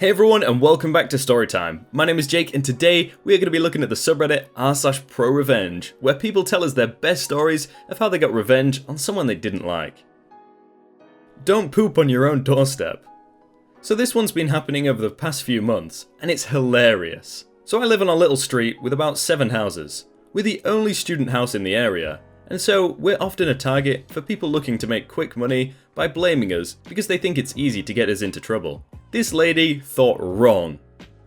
Hey everyone and welcome back to Storytime. My name is Jake and today we are going to be looking at the subreddit r/prorevenge, where people tell us their best stories of how they got revenge on someone they didn't like. Don't poop on your own doorstep. So this one's been happening over the past few months and it's hilarious. So I live on a little street with about 7 houses. We're the only student house in the area, and so we're often a target for people looking to make quick money by blaming us because they think it's easy to get us into trouble. This lady thought wrong.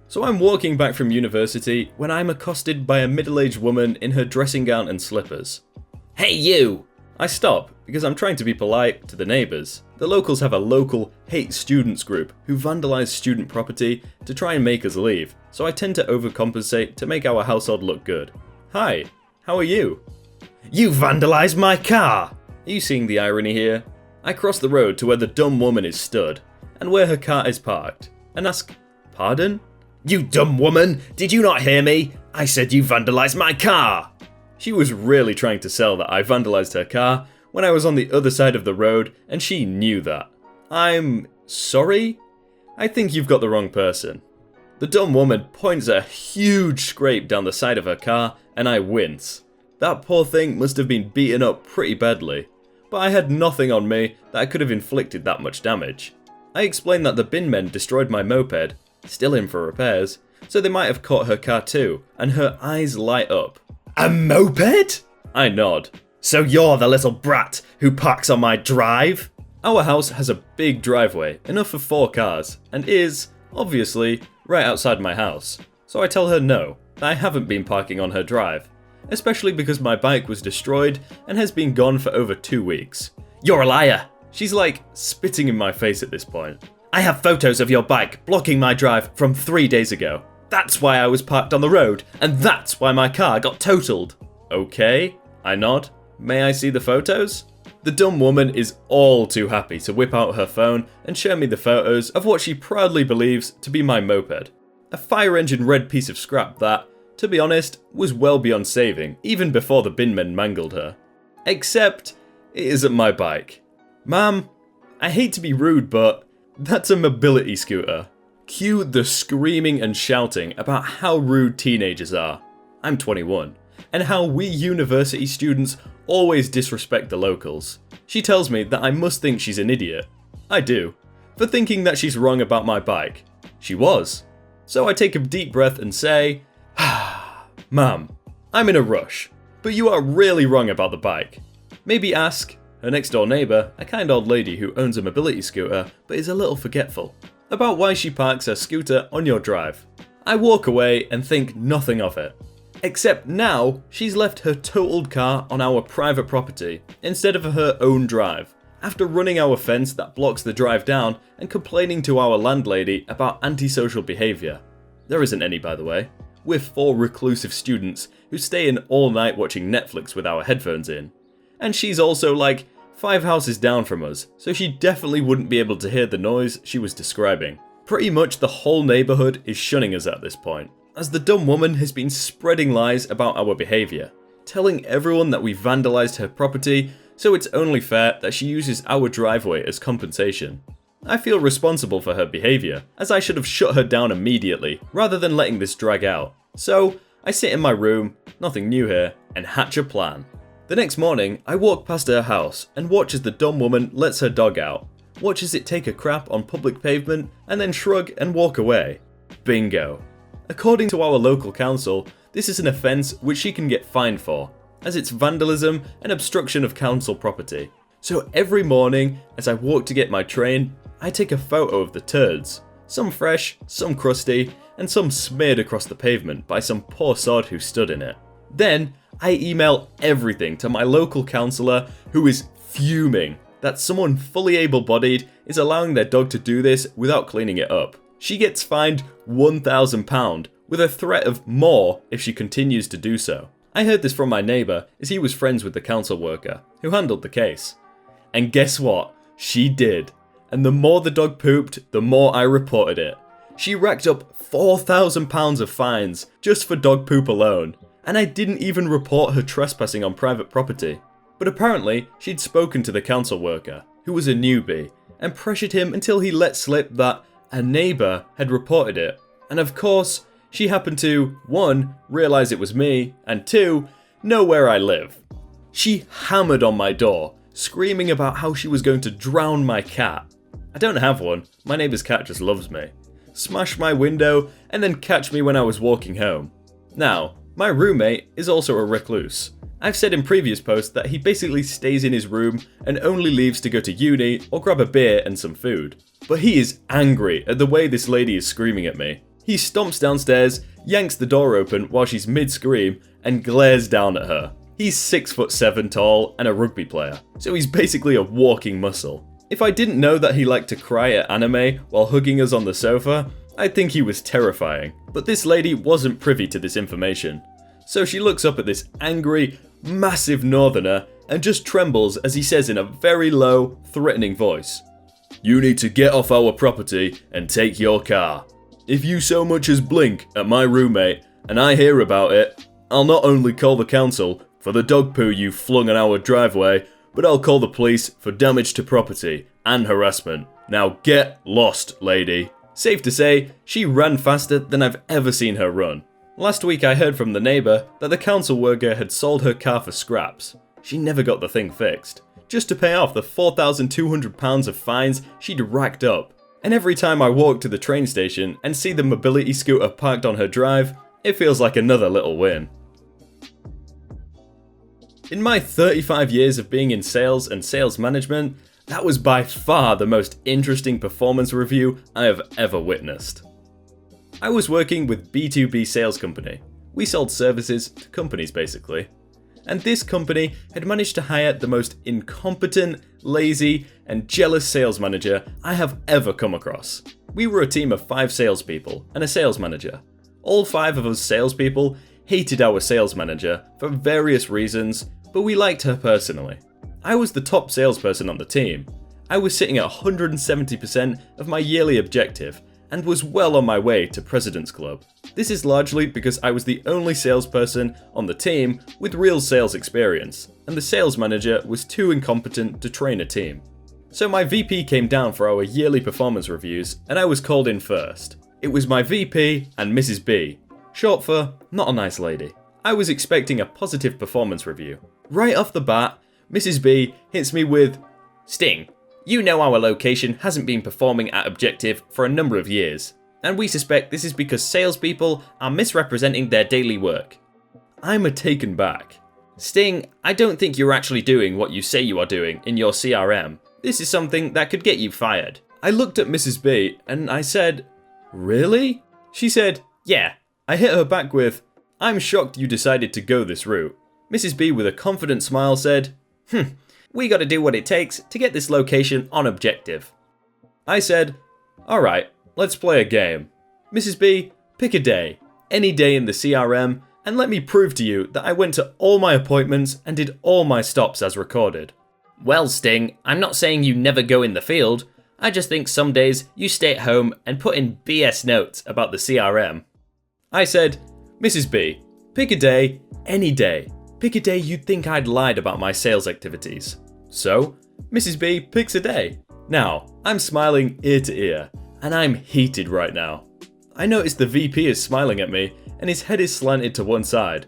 So I'm walking back from university when I'm accosted by a middle-aged woman in her dressing gown and slippers. Hey you! I stop because I'm trying to be polite to the neighbours. The locals have a local hate students group who vandalise student property to try and make us leave, so I tend to overcompensate to make our household look good. Hi, how are you? You vandalised my car! Are you seeing the irony here? I cross the road to where the dumb woman is stood, and where her car is parked, and ask, pardon? You dumb woman, did you not hear me? I said you vandalised my car! She was really trying to sell that I vandalised her car when I was on the other side of the road, and she knew that. I'm sorry? I think you've got the wrong person. The dumb woman points a huge scrape down the side of her car, and I wince. That poor thing must have been beaten up pretty badly, but I had nothing on me that could have inflicted that much damage. I explained that the bin men destroyed my moped, still in for repairs, so they might have caught her car too, and her eyes light up. A moped? I nod. So you're the little brat who parks on my drive? Our house has a big driveway, enough for 4 cars, and is, obviously, right outside my house. So I tell her no, that I haven't been parking on her drive, especially because my bike was destroyed and has been gone for over 2 weeks. You're a liar! She's like spitting in my face at this point. I have photos of your bike blocking my drive from 3 days ago. That's why I was parked on the road, and that's why my car got totaled. Okay, I nod. May I see the photos? The dumb woman is all too happy to whip out her phone and show me the photos of what she proudly believes to be my moped. A fire engine red piece of scrap that, to be honest, was well beyond saving, even before the bin men mangled her. Except, it isn't my bike. Ma'am, I hate to be rude, but that's a mobility scooter. Cue the screaming and shouting about how rude teenagers are. I'm 21, and how we university students always disrespect the locals. She tells me that I must think she's an idiot. I do, for thinking that she's wrong about my bike. She was. So I take a deep breath and say, Ma'am, I'm in a rush, but you are really wrong about the bike. Maybe ask her next door neighbour, a kind old lady who owns a mobility scooter but is a little forgetful, about why she parks her scooter on your drive. I walk away and think nothing of it. Except now, she's left her totaled car on our private property instead of her own drive, after running our fence that blocks the drive down and complaining to our landlady about antisocial behaviour. There isn't any, by the way. We're 4 reclusive students who stay in all night watching Netflix with our headphones in. And she's also like 5 houses down from us, so she definitely wouldn't be able to hear the noise she was describing. Pretty much the whole neighbourhood is shunning us at this point, as the dumb woman has been spreading lies about our behaviour, telling everyone that we vandalised her property, so it's only fair that she uses our driveway as compensation. I feel responsible for her behaviour, as I should have shut her down immediately, rather than letting this drag out. So, I sit in my room, nothing new here, and hatch a plan. The next morning, I walk past her house and watch as the dumb woman lets her dog out, watches it take a crap on public pavement, and then shrug and walk away. Bingo. According to our local council, this is an offence which she can get fined for, as it's vandalism and obstruction of council property. So every morning, as I walk to get my train, I take a photo of the turds, some fresh, some crusty, and some smeared across the pavement by some poor sod who stood in it. Then, I email everything to my local councillor, who is fuming that someone fully able-bodied is allowing their dog to do this without cleaning it up. She gets fined £1,000 with a threat of more if she continues to do so. I heard this from my neighbour, as he was friends with the council worker who handled the case. And guess what? She did. And the more the dog pooped, the more I reported it. She racked up £4,000 of fines just for dog poop alone. And I didn't even report her trespassing on private property. But apparently, she'd spoken to the council worker, who was a newbie, and pressured him until he let slip that A neighbour had reported it, and of course, she happened to 1. Realise it was me, and 2. Know where I live. She hammered on my door, screaming about how she was going to drown my cat. I don't have one, my neighbour's cat just loves me. Smash my window, and then catch me when I was walking home. Now, my roommate is also a recluse. I've said in previous posts that he basically stays in his room and only leaves to go to uni or grab a beer and some food. But he is angry at the way this lady is screaming at me. He stomps downstairs, yanks the door open while she's mid-scream, and glares down at her. He's 6'7" tall and a rugby player, so he's basically a walking muscle. If I didn't know that he liked to cry at anime while hugging us on the sofa, I'd think he was terrifying. But this lady wasn't privy to this information. So she looks up at this angry, massive northerner and just trembles as he says in a very low, threatening voice, "You need to get off our property and take your car. If you so much as blink at my roommate and I hear about it, I'll not only call the council for the dog poo you flung on our driveway, but I'll call the police for damage to property and harassment. Now get lost, lady." Safe to say, she ran faster than I've ever seen her run. Last week I heard from the neighbour that the council worker had sold her car for scraps. She never got the thing fixed, just to pay off the £4,200 of fines she'd racked up. And every time I walk to the train station and see the mobility scooter parked on her drive, it feels like another little win. In my 35 years of being in sales and sales management, that was by far the most interesting performance review I have ever witnessed. I was working with B2B sales company. We sold services to companies basically. And this company had managed to hire the most incompetent, lazy, and jealous sales manager I have ever come across. We were a team of 5 salespeople and a sales manager. All 5 of us salespeople hated our sales manager for various reasons, but we liked her personally. I was the top salesperson on the team. I was sitting at 170% of my yearly objective and was well on my way to President's Club. This is largely because I was the only salesperson on the team with real sales experience, and the sales manager was too incompetent to train a team. So my VP came down for our yearly performance reviews and I was called in first. It was my VP and Mrs. B, short for not a nice lady. I was expecting a positive performance review. Right off the bat, Mrs. B hits me with, "Sting, you know our location hasn't been performing at objective for a number of years, and we suspect this is because salespeople are misrepresenting their daily work." I'm taken back. "Sting, I don't think you're actually doing what you say you are doing in your CRM. This is something that could get you fired." I looked at Mrs. B and I said, "Really?" She said, "Yeah." I hit her back with, "I'm shocked you decided to go this route." Mrs. B with a confident smile said, "We gotta do what it takes to get this location on objective." I said, "Alright, let's play a game. Mrs. B, pick a day, any day in the CRM, and let me prove to you that I went to all my appointments and did all my stops as recorded." "Well, Sting, I'm not saying you never go in the field. I just think some days you stay at home and put in BS notes about the CRM." I said, "Mrs. B, pick a day, any day. Pick a day you'd think I'd lied about my sales activities." So, Mrs. B picks a day. Now, I'm smiling ear to ear, and I'm heated right now. I notice the VP is smiling at me, and his head is slanted to one side.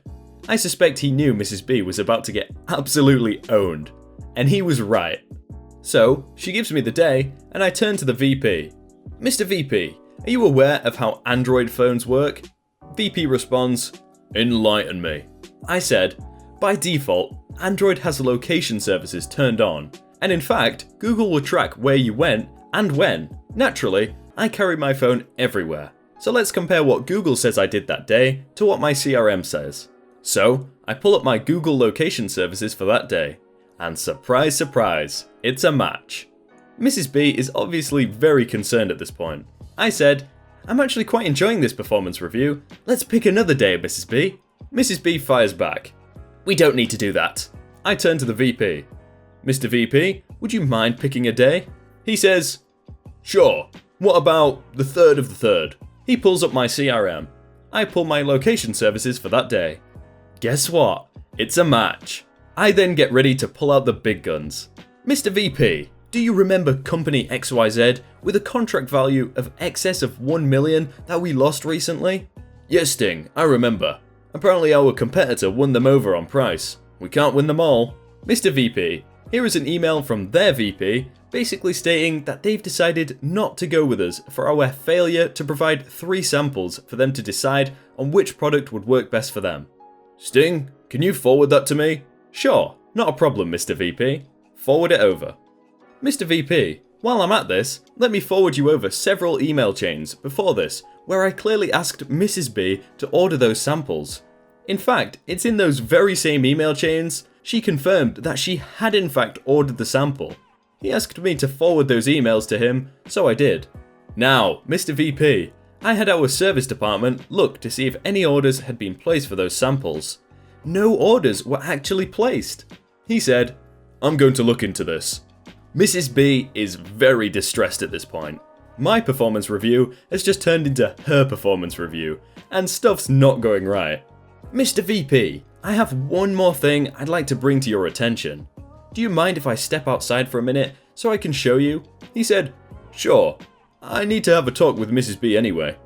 I suspect he knew Mrs. B was about to get absolutely owned, and he was right. So, she gives me the day, and I turn to the VP. "Mr. VP, are you aware of how Android phones work?" VP responds, "Enlighten me." I said, "By default, Android has location services turned on, and in fact, Google will track where you went and when. Naturally, I carry my phone everywhere. So let's compare what Google says I did that day to what my CRM says." So, I pull up my Google location services for that day, and surprise, surprise, it's a match. Mrs. B is obviously very concerned at this point. I said, "I'm actually quite enjoying this performance review. Let's pick another day, Mrs. B." Mrs. B fires back, "We don't need to do that." I turn to the VP. "Mr. VP, would you mind picking a day?" He says, "Sure, what about the 3rd of the 3rd? He pulls up my CRM. I pull my location services for that day. Guess what? It's a match. I then get ready to pull out the big guns. "Mr. VP, Do you remember company XYZ with a contract value of excess of 1 million that we lost recently? Yes, Sting, I remember. Apparently our competitor won them over on price. We can't win them all. Mr. VP, here is an email from their VP basically stating that they've decided not to go with us for our failure to provide 3 samples for them to decide on which product would work best for them. Sting, can you forward that to me? Sure, not a problem, Mr. VP. Forward it over. Mr. VP, while I'm at this, let me forward you over several email chains before this where I clearly asked Mrs. B to order those samples. In fact, it's in those very same email chains she confirmed that she had in fact ordered the sample. He asked me to forward those emails to him, so I did. Now, Mr. VP, I had our service department look to see if any orders had been placed for those samples. No orders were actually placed. He said, I'm going to look into this. Mrs. B is very distressed at this point. My performance review has just turned into her performance review, and stuff's not going right. Mr. VP, I have one more thing I'd like to bring to your attention. Do you mind if I step outside for a minute so I can show you? He said, sure. I need to have a talk with Mrs. B anyway.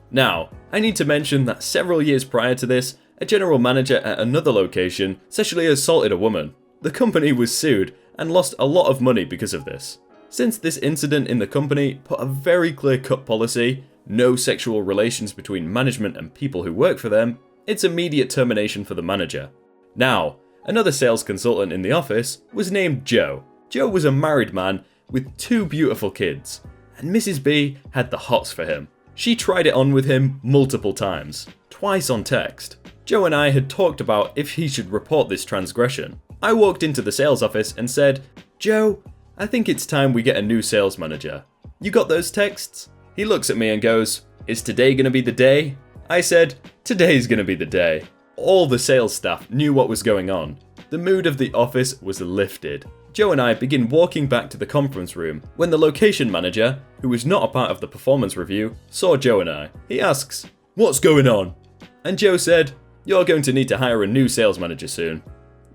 Now, I need to mention that several years prior to this, a general manager at another location sexually assaulted a woman. The company was sued and lost a lot of money because of this. Since this incident in the company put a very clear-cut policy, no sexual relations between management and people who work for them, it's immediate termination for the manager. Now, another sales consultant in the office was named Joe. Joe was a married man with 2 beautiful kids, and Mrs. B had the hots for him. She tried it on with him multiple times, twice on text. Joe and I had talked about if he should report this transgression. I walked into the sales office and said, Joe, I think it's time we get a new sales manager. You got those texts? He looks at me and goes, is today gonna be the day? I said, today's gonna be the day. All the sales staff knew what was going on. The mood of the office was lifted. Joe and I begin walking back to the conference room when the location manager, who was not a part of the performance review, saw Joe and I. He asks, what's going on? And Joe said, you're going to need to hire a new sales manager soon.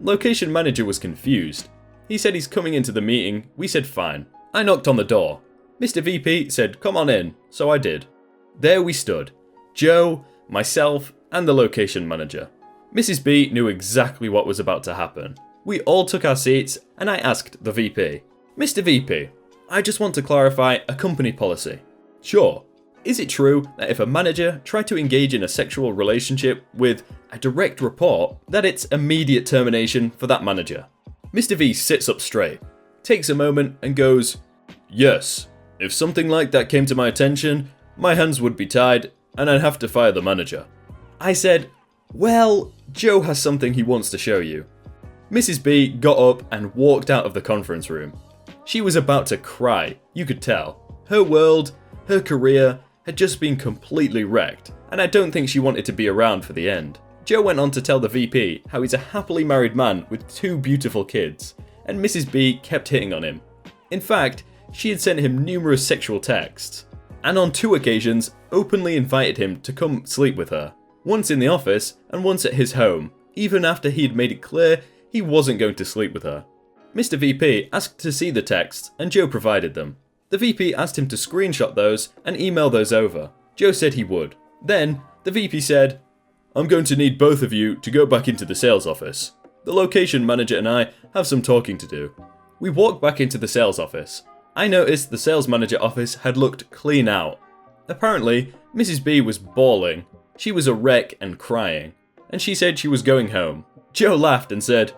Location manager was confused. He said he's coming into the meeting. We said fine. I knocked on the door. Mr. VP said come on in, so I did. There we stood. Joe, myself, and the location manager. Mrs. B knew exactly what was about to happen. We all took our seats and I asked the VP, Mr. VP, I just want to clarify a company policy. Sure. Is it true that if a manager tried to engage in a sexual relationship with a direct report, that it's immediate termination for that manager? Mr. V sits up straight, takes a moment and goes, yes, if something like that came to my attention, my hands would be tied and I'd have to fire the manager. I said, well, Joe has something he wants to show you. Mrs. B got up and walked out of the conference room. She was about to cry, you could tell. Her world, her career, had just been completely wrecked, and I don't think she wanted to be around for the end. Joe went on to tell the VP how he's a happily married man with 2 beautiful kids, and Mrs. B kept hitting on him. In fact, she had sent him numerous sexual texts, and on 2 occasions openly invited him to come sleep with her, once in the office and once at his home, even after he had made it clear he wasn't going to sleep with her. Mr. VP asked to see the texts and Joe provided them. The VP asked him to screenshot those and email those over. Joe said he would. Then, the VP said, I'm going to need both of you to go back into the sales office. The location manager and I have some talking to do. We walked back into the sales office. I noticed the sales manager office had looked clean out. Apparently, Mrs. B was bawling. She was a wreck and crying. And she said she was going home. Joe laughed and said,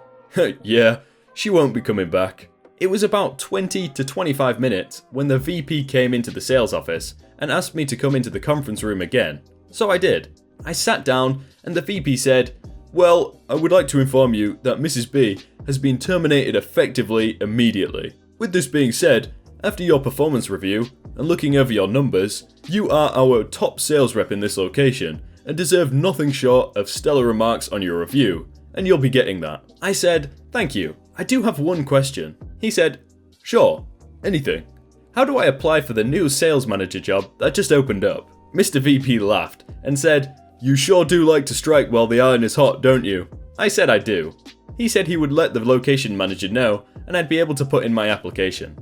yeah, she won't be coming back. It was about 20 to 25 minutes when the VP came into the sales office and asked me to come into the conference room again. So I did. I sat down and the VP said, well, I would like to inform you that Mrs. B has been terminated effectively immediately. With this being said, after your performance review and looking over your numbers, you are our top sales rep in this location and deserve nothing short of stellar remarks on your review, and you'll be getting that. I said, thank you. I do have one question. He said, sure, anything. How do I apply for the new sales manager job that just opened up? Mr. VP laughed and said, you sure do like to strike while the iron is hot, don't you? I said I do. He said he would let the location manager know and I'd be able to put in my application.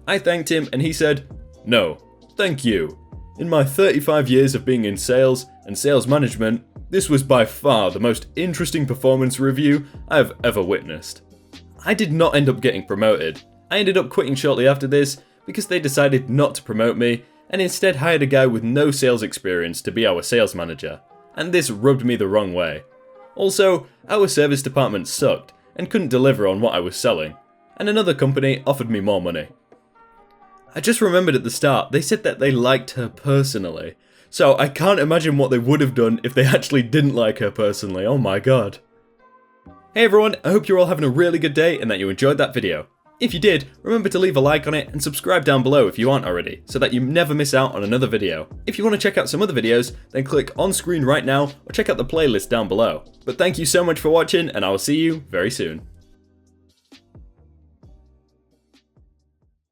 I thanked him and he said, "No, thank you. In my 35 years of being in sales and sales management, this was by far the most interesting performance review I have ever witnessed." I did not end up getting promoted. I ended up quitting shortly after this because they decided not to promote me and instead hired a guy with no sales experience to be our sales manager. And this rubbed me the wrong way. Also, our service department sucked and couldn't deliver on what I was selling. And another company offered me more money. I just remembered at the start, they said that they liked her personally. So I can't imagine what they would have done if they actually didn't like her personally, oh my god. Hey everyone, I hope you're all having a really good day and that you enjoyed that video. If you did, remember to leave a like on it and subscribe down below if you aren't already, so that you never miss out on another video. If you want to check out some other videos, then click on screen right now or check out the playlist down below. But thank you so much for watching and I will see you very soon.